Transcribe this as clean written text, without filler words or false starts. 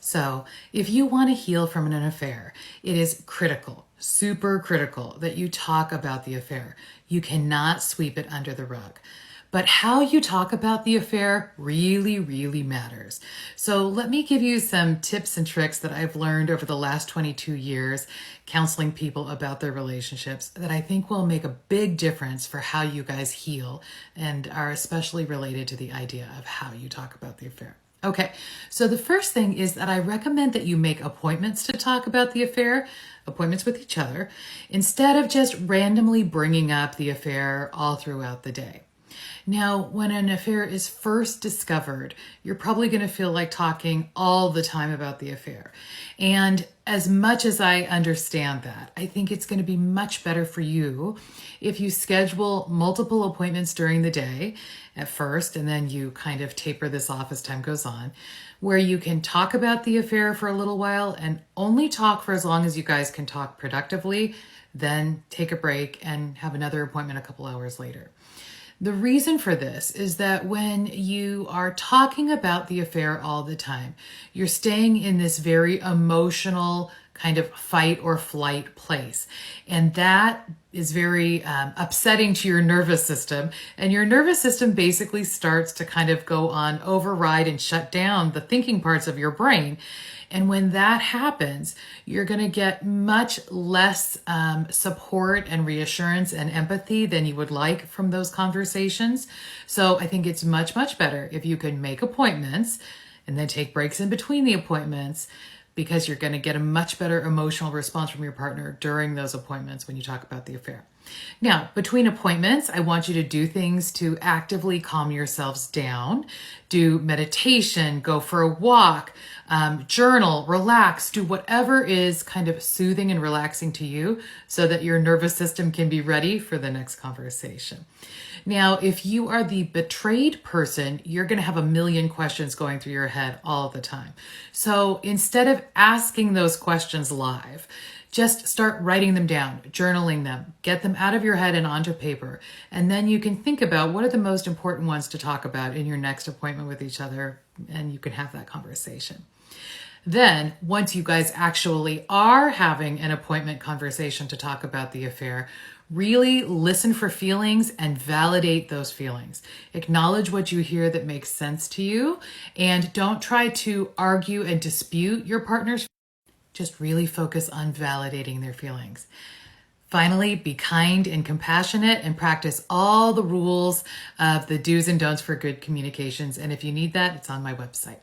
So, if you want to heal from an affair, it is critical, super critical, that you talk about the affair. You cannot sweep it under the rug. But how you talk about the affair really, really matters. So let me give you some tips and tricks that I've learned over the last 22 years counseling people about their relationships that I think will make a big difference for how you guys heal and are especially related to the idea of how you talk about the affair. Okay, so the first thing is that I recommend that you make appointments to talk about the affair, appointments with each other, instead of just randomly bringing up the affair all throughout the day. Now, when an affair is first discovered, you're probably going to feel like talking all the time about the affair. And as much as I understand that, I think it's going to be much better for you if you schedule multiple appointments during the day at first, and then you kind of taper this off as time goes on, where you can talk about the affair for a little while and only talk for as long as you guys can talk productively, then take a break and have another appointment a couple hours later. The reason for this is that when you are talking about the affair all the time, you're staying in this very emotional kind of fight or flight place. And that is very upsetting to your nervous system. And your nervous system basically starts to kind of go on override and shut down the thinking parts of your brain. And when that happens, you're going to get much less support and reassurance and empathy than you would like from those conversations. So I think it's much, much better if you can make appointments and then take breaks in between the appointments, because you're going to get a much better emotional response from your partner during those appointments when you talk about the affair. Now, between appointments, I want you to do things to actively calm yourselves down. Do meditation, go for a walk, journal, relax, do whatever is kind of soothing and relaxing to you so that your nervous system can be ready for the next conversation. Now, if you are the betrayed person, you're going to have a million questions going through your head all the time. So instead of asking those questions live, just start writing them down, journaling them, get them out of your head and onto paper. And then you can think about what are the most important ones to talk about in your next appointment with each other, and you can have that conversation. Then, once you guys actually are having an appointment conversation to talk about the affair, really listen for feelings and validate those feelings. Acknowledge what you hear that makes sense to you, and don't try to argue and dispute your partner's. Just really focus on validating their feelings. Finally, be kind and compassionate and practice all the rules of the do's and don'ts for good communications. And if you need that, it's on my website.